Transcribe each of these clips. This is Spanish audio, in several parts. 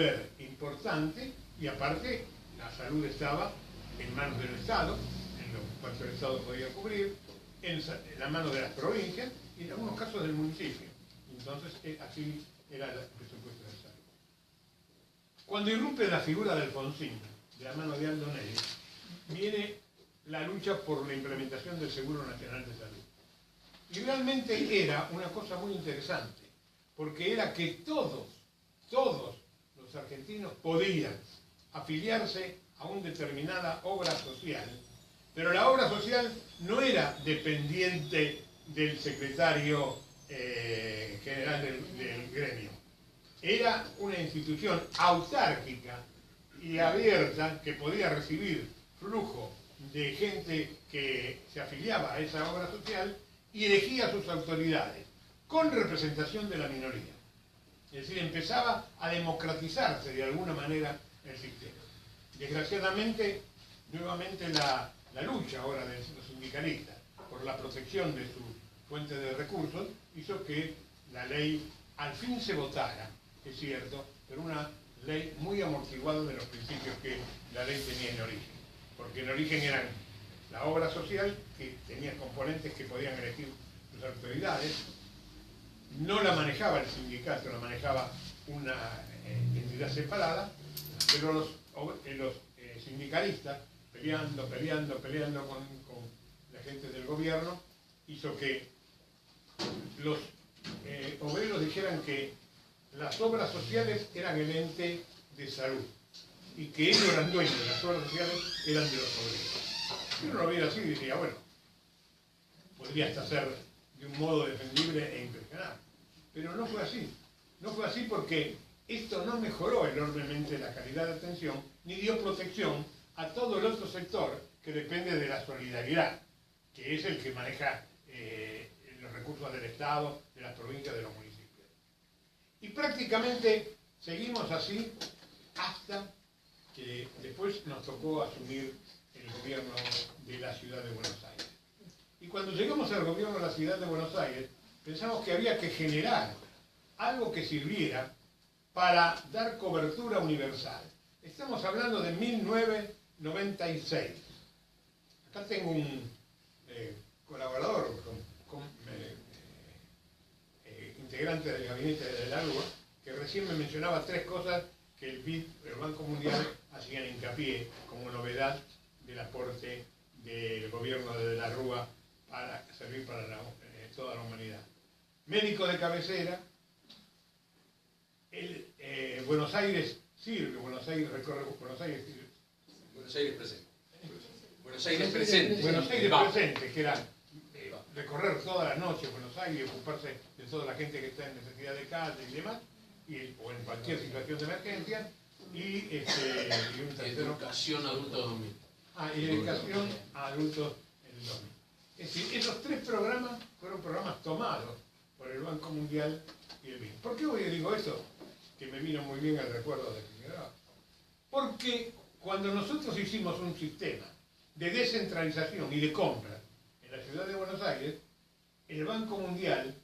poder importante y aparte la salud estaba en manos del Estado, en lo cuanto el Estado podía cubrir, en la mano de las provincias y en algunos casos del municipio. Entonces así era el presupuesto de salud. Cuando irrumpe la figura de Alfonsín, de la mano de Aldo Neri, viene la lucha por la implementación del Seguro Nacional de Salud. Y realmente era una cosa muy interesante, porque era que todos los argentinos podían afiliarse a una determinada obra social, pero la obra social no era dependiente del secretario general del gremio. Era una institución autárquica y abierta que podía recibir flujo de gente que se afiliaba a esa obra social y elegía a sus autoridades, con representación de la minoría. Es decir, empezaba a democratizarse de alguna manera el sistema. Desgraciadamente, nuevamente la lucha ahora de los sindicalistas por la protección de su fuente de recursos hizo que la ley al fin se votara, es cierto, pero una ley muy amortiguada de los principios que la ley tenía en origen. Porque en origen eran la obra social, que tenía componentes que podían elegir sus autoridades, no la manejaba el sindicato, la manejaba una entidad separada, pero los sindicalistas, peleando con la gente del gobierno, hizo que los obreros dijeran que las obras sociales eran el ente de salud y que ellos eran dueños de las obras sociales, eran de los obreros. Si uno lo viera así, diría, bueno, podría hasta ser de un modo defendible e impresionante. Pero no fue así. No fue así porque esto no mejoró enormemente la calidad de atención ni dio protección a todo el otro sector que depende de la solidaridad, que es el que maneja los recursos del Estado, de las provincias, de los municipios. Y prácticamente seguimos así hasta que después nos tocó asumir el gobierno de la ciudad de Buenos Aires. Y cuando llegamos al gobierno de la ciudad de Buenos Aires, pensamos que había que generar algo que sirviera para dar cobertura universal. Estamos hablando de 1996. Acá tengo un colaborador, integrante del gabinete de la Rúa, que recién me mencionaba tres cosas que el BID, el Banco Mundial, hacían hincapié como novedad del aporte del gobierno de la Rúa para servir para toda la humanidad. Médico de cabecera, Buenos Aires sirve, Buenos Aires recorre, Buenos Aires sirve. Buenos Aires presente. Buenos Aires presente. Buenos Aires presente, que era recorrer toda la noche Buenos Aires, ocuparse de toda la gente que está en necesidad de calle y demás, o en cualquier situación de emergencia, y un tercero. Educación adultos 2000. Y educación a adultos en el 2000. Es decir, esos tres programas fueron programas tomados por el Banco Mundial y el BID. ¿Por qué hoy digo eso? Que me vino muy bien el recuerdo de Figueroa. Porque cuando nosotros hicimos un sistema de descentralización y de compra en la ciudad de Buenos Aires, el Banco Mundial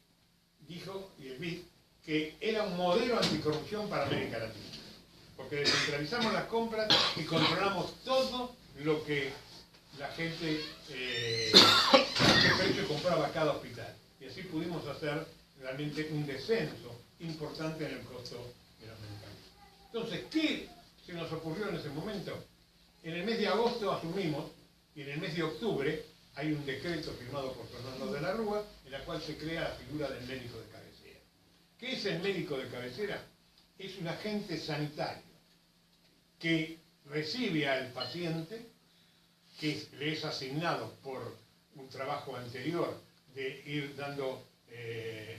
dijo, y el BID, que era un modelo anticorrupción para América Latina. Porque descentralizamos las compras y controlamos todo lo que la gente qué precio compraba cada hospital. Y así pudimos hacer realmente un descenso importante en el costo de los medicamentos. Entonces, ¿qué se nos ocurrió en ese momento? En el mes de agosto asumimos, y en el mes de octubre hay un decreto firmado por Fernando de la Rúa, en la cual se crea la figura del médico de cabecera. ¿Qué es el médico de cabecera? Es un agente sanitario que recibe al paciente, que le es asignado por un trabajo anterior de ir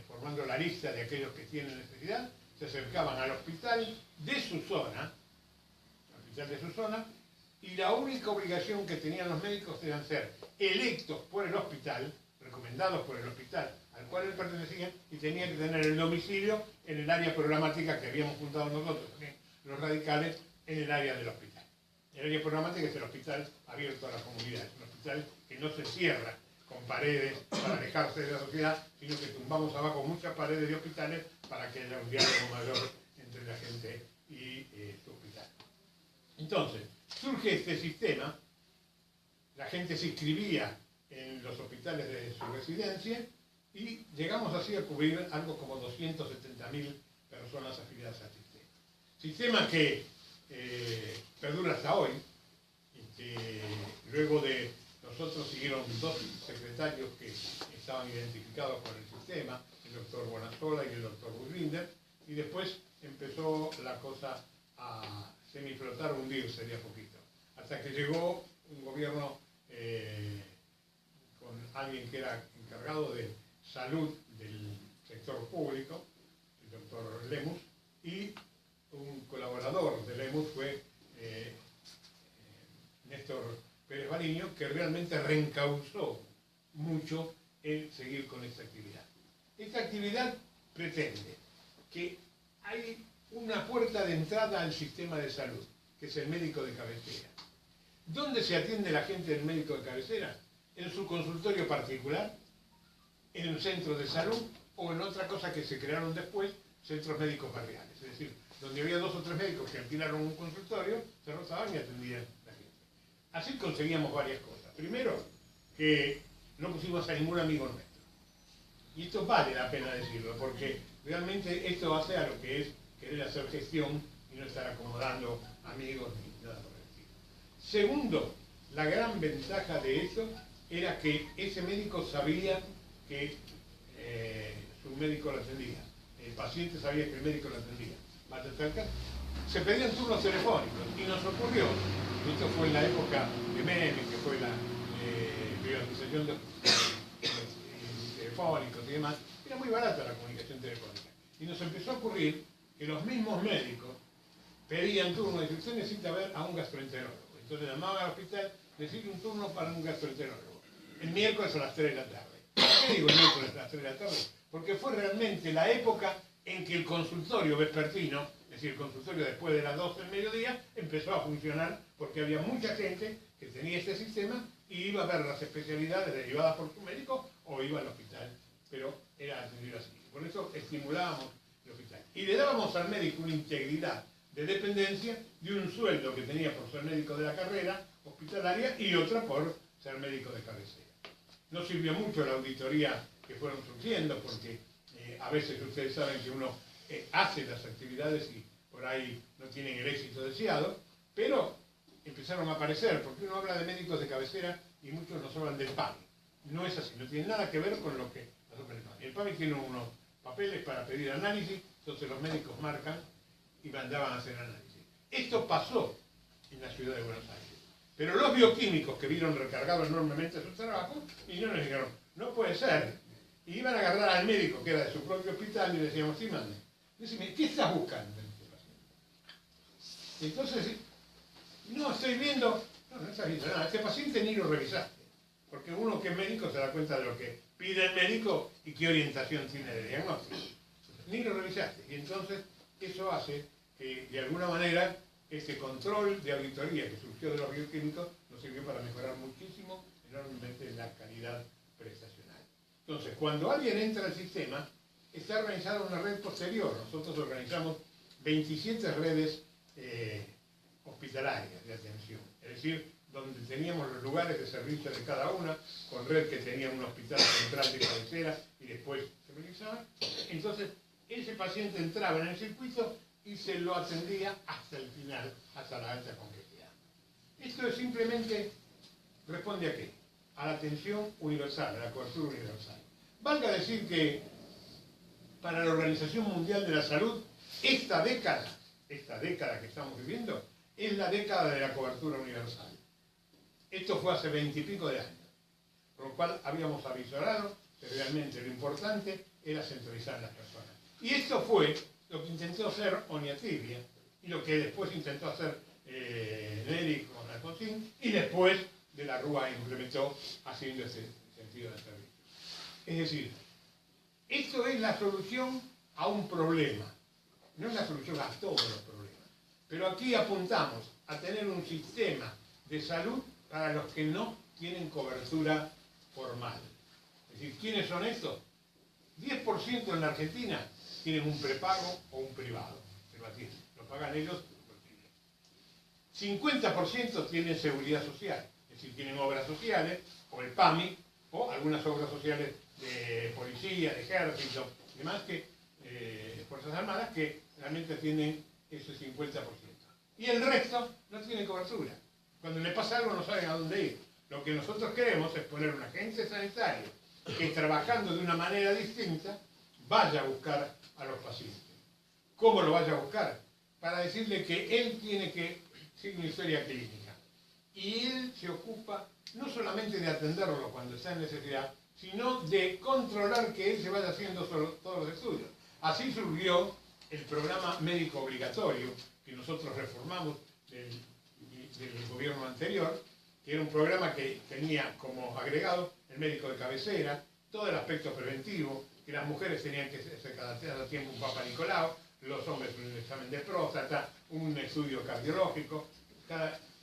formando la lista de aquellos que tienen necesidad, se acercaban al hospital de su zona, y la única obligación que tenían los médicos era ser electos por el hospital, recomendados por el hospital al cual él pertenecía, y tenían que tener el domicilio en el área programática que habíamos juntado nosotros, los radicales, en el área del hospital. El área programática es el hospital abierto a la comunidad, es un hospital que no se cierra con paredes para alejarse de la sociedad, sino que tumbamos abajo muchas paredes de hospitales para que haya un diálogo mayor entre la gente y Entonces, surge este sistema, la gente se inscribía en los hospitales de su residencia y llegamos así a cubrir algo como 270.000 personas afiliadas al sistema. Sistema que perdura hasta hoy, y que luego de nosotros siguieron dos secretarios que estaban identificados con el sistema, el doctor Bonasola y el doctor Burlinder, y después empezó la cosa a semiflotar, hundirse de a poquito, hasta que llegó un gobierno con alguien que era encargado de salud del sector público, el doctor Lemus, y un colaborador de Lemus fue Néstor Pérez Bariño, que realmente reencauzó mucho en seguir con esta actividad. Esta actividad pretende que hay una puerta de entrada al sistema de salud, que es el médico de cabecera. ¿Dónde se atiende la gente del médico de cabecera? En su consultorio particular, en un centro de salud o en otra cosa que se crearon después, centros médicos barriales. Es decir, donde había 2 o 3 médicos que alquilaron un consultorio, se rotaban y atendían a la gente. Así conseguíamos varias cosas. Primero, que no pusimos a ningún amigo nuestro. Y esto vale la pena decirlo, porque realmente esto hace a lo que es querer hacer gestión y no estar acomodando amigos ni nada por el estilo. Segundo, la gran ventaja de esto era que ese médico sabía que su médico lo atendía. El paciente sabía que el médico lo atendía. Se pedían turnos telefónicos y nos ocurrió, esto fue en la época de Menem, que fue la privatización de telefónicos y demás, era muy barata la comunicación telefónica. Y nos empezó a ocurrir que los mismos médicos pedían turno, y usted necesita ver a un gastroenterólogo. Entonces llamaban al hospital, necesito un turno para un gastroenterólogo. El miércoles a las 3 de la tarde. ¿Por qué digo el miércoles a las 3 de la tarde? Porque fue realmente la época en que el consultorio vespertino, es decir, el consultorio después de las 12 del mediodía, empezó a funcionar porque había mucha gente que tenía este sistema y iba a ver las especialidades derivadas por su médico o iba al hospital, pero era atendido así. Por eso estimulábamos el hospital. Y le dábamos al médico una integridad de dependencia de un sueldo que tenía por ser médico de la carrera hospitalaria y otra por ser médico de cabecera. No sirvió mucho la auditoría que fueron surgiendo porque a veces ustedes saben que uno hace las actividades y por ahí no tienen el éxito deseado, pero empezaron a aparecer, porque uno habla de médicos de cabecera y muchos nos hablan del PAMI. No es así, no tiene nada que ver con lo que pasó con el PAMI. El PAMI tiene unos papeles para pedir análisis, entonces los médicos marcan y mandaban a hacer análisis. Esto pasó en la ciudad de Buenos Aires. Pero los bioquímicos que vieron recargado enormemente su trabajo, y no nos dijeron, no puede ser. Y iban a agarrar al médico que era de su propio hospital y le decíamos, sí, mande. Decime, ¿qué estás buscando en este paciente? Entonces, no, estoy viendo, no estás viendo nada, este paciente ni lo revisaste. Porque uno que es médico se da cuenta de lo que pide el médico y qué orientación tiene de diagnóstico. Ni lo revisaste. Y entonces, eso hace que, de alguna manera, este control de auditoría que surgió de los bioquímicos nos sirvió para mejorar muchísimo, enormemente, la calidad prestacional. Entonces, cuando alguien entra al sistema, está organizada una red posterior. Nosotros organizamos 27 redes hospitalarias de atención. Es decir, donde teníamos los lugares de servicio de cada una, con red que tenía un hospital central de cabecera y después se realizaba. Entonces, ese paciente entraba en el circuito y se lo atendía hasta el final, hasta la alta complejidad. Esto es simplemente, ¿responde a qué? A la atención universal, a la cobertura universal. Valga decir que para la Organización Mundial de la Salud, esta década que estamos viviendo, es la década de la cobertura universal. Esto fue hace 20 y pico de años, por lo cual habíamos avisorado que realmente lo importante era centralizar a las personas. Y esto fue lo que intentó hacer Oñatibia y lo que después intentó hacer Neri con Alfonsín y después de la Rúa implementó haciendo ese sentido de servicio. Es decir, esto es la solución a un problema, no es la solución a todos los problemas. Pero aquí apuntamos a tener un sistema de salud para los que no tienen cobertura formal. Es decir, ¿quiénes son estos? 10% en la Argentina tienen un prepago o un privado. Lo pagan ellos. 50% tienen seguridad social, es decir, tienen obras sociales, o el PAMI, o algunas obras sociales de policía, de ejército, y demás, Fuerzas Armadas, que realmente tienen ese 50%. Y el resto no tiene cobertura. Cuando le pasa algo no saben a dónde ir. Lo que nosotros queremos es poner un agente sanitario que, trabajando de una manera distinta, vaya a buscar a los pacientes. ¿Cómo lo vaya a buscar? Para decirle que él tiene que seguir una historia clínica. Y él se ocupa no solamente de atenderlo cuando está en necesidad, sino de controlar que él se vaya haciendo todos los estudios. Así surgió el programa médico obligatorio que nosotros reformamos del gobierno anterior, que era un programa que tenía como agregado el médico de cabecera, todo el aspecto preventivo, que las mujeres tenían que hacer cada tiempo un Papa Nicolau, los hombres un examen de próstata, un estudio cardiológico,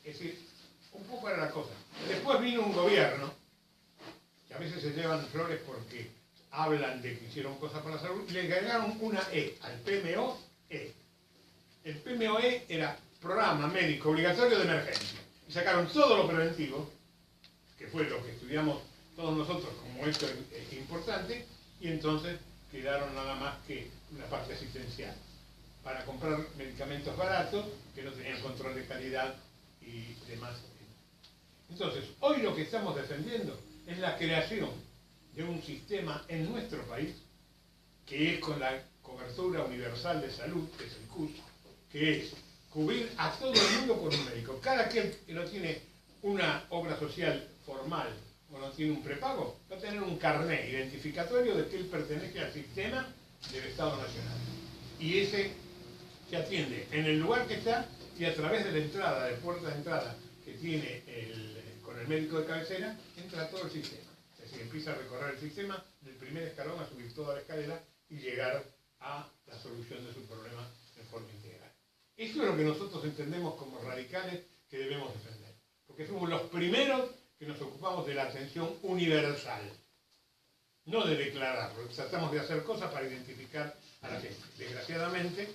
es decir, un poco era la cosa. Después vino un gobierno, que a veces se llevan flores porque hablan de que hicieron cosas para la salud, y le agregaron una E al PMOE. El PMOE era Programa Médico Obligatorio de Emergencia. Y sacaron todo lo preventivo, que fue lo que estudiamos todos nosotros como esto es importante, y entonces quedaron nada más que una parte asistencial, para comprar medicamentos baratos que no tenían control de calidad y demás. Entonces, hoy lo que estamos defendiendo es la creación de un sistema en nuestro país, que es con la cobertura universal de salud, que es el CUS, que es cubrir a todo el mundo con un médico. Cada aquel que no tiene una obra social formal o no tiene un prepago, va a tener un carnet identificatorio de que él pertenece al sistema del Estado Nacional. Y ese se atiende en el lugar que está y a través de la entrada, de puerta de entrada que tiene con el médico de cabecera, entra a todo el sistema. Es decir, empieza a recorrer el sistema del primer escalón a subir toda la escalera y llegar a la solución de su problema de forma integral. Esto es lo que nosotros entendemos como radicales que debemos defender, porque somos los primeros que nos ocupamos de la atención universal, no de declararlo. Tratamos de hacer cosas para identificar a la gente. Desgraciadamente,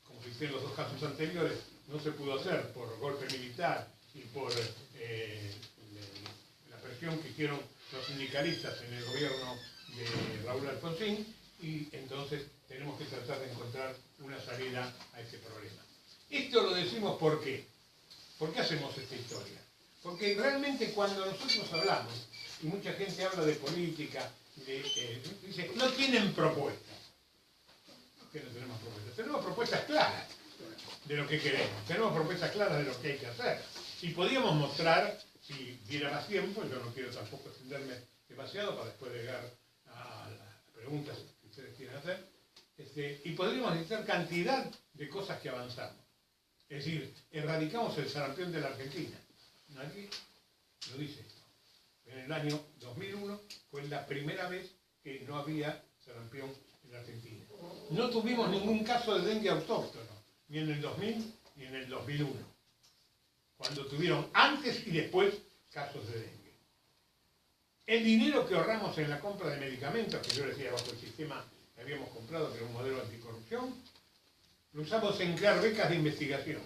como se en los dos casos anteriores, no se pudo hacer por golpe militar y por la presión que hicieron los sindicalistas en el gobierno de Raúl Alfonsín, y entonces tenemos que tratar de encontrar una salida a este problema. Esto lo decimos ¿por qué? ¿Por qué hacemos esta historia? Porque realmente cuando nosotros hablamos, y mucha gente habla de política, dice, no tienen propuestas. ¿Por qué no tenemos propuestas? Tenemos propuestas claras de lo que queremos, tenemos propuestas claras de lo que hay que hacer. Y podríamos mostrar, si diera más tiempo, yo no quiero tampoco extenderme demasiado para después llegar a las preguntas que ustedes quieren hacer, y podríamos decir cantidad de cosas que avanzamos. Es decir, erradicamos el sarampión de la Argentina. Nadie lo dice esto. En el año 2001 fue la primera vez que no había sarampión en la Argentina. No tuvimos ningún caso de dengue autóctono, ni en el 2000 ni en el 2001, cuando tuvieron antes y después casos de dengue. El dinero que ahorramos en la compra de medicamentos, que yo decía bajo el sistema que habíamos comprado, que era un modelo anticorrupción, lo usamos en crear becas de investigación.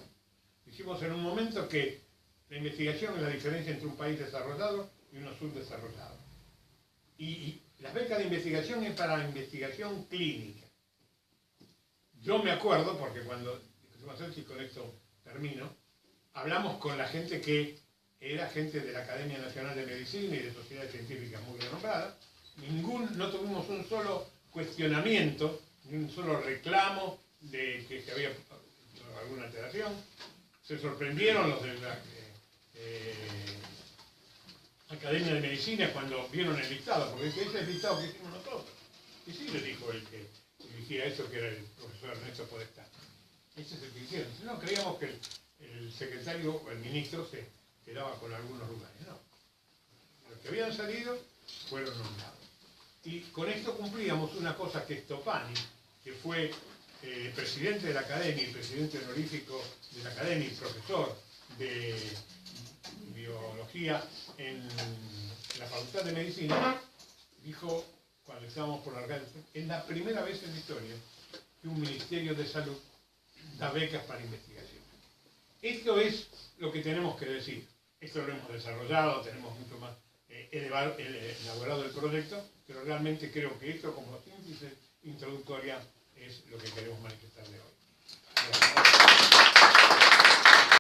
Hicimos en un momento que la investigación es la diferencia entre un país desarrollado y uno subdesarrollado. Y las becas de investigación es para investigación clínica. Yo me acuerdo, porque cuando discutimos esto, y con esto termino, hablamos con la gente que era gente de la Academia Nacional de Medicina y de sociedades científicas muy renombradas. No tuvimos un solo cuestionamiento, ni un solo reclamo de que se había alguna alteración. Se sorprendieron los de la Academia de Medicina cuando vieron el listado, porque ese es el listado que hicimos nosotros. Y sí, le dijo el que dirigía eso, que era el profesor Ernesto Podestá. Ese es el que hicieron. No, creíamos que el secretario o el ministro se quedaba con algunos lugares. No. Los que habían salido fueron nombrados. Y con esto cumplíamos una cosa que Stoppani, que fue presidente de la Academia y presidente honorífico de la Academia y profesor de biología en la Facultad de Medicina, dijo, cuando estábamos por largar, es la primera vez en la historia que un Ministerio de Salud da becas para investigación. Esto es lo que tenemos que decir. Esto lo hemos desarrollado, tenemos mucho más elaborado el proyecto, pero realmente creo que esto, como síntesis introductoria, es lo que queremos manifestarle hoy. Gracias.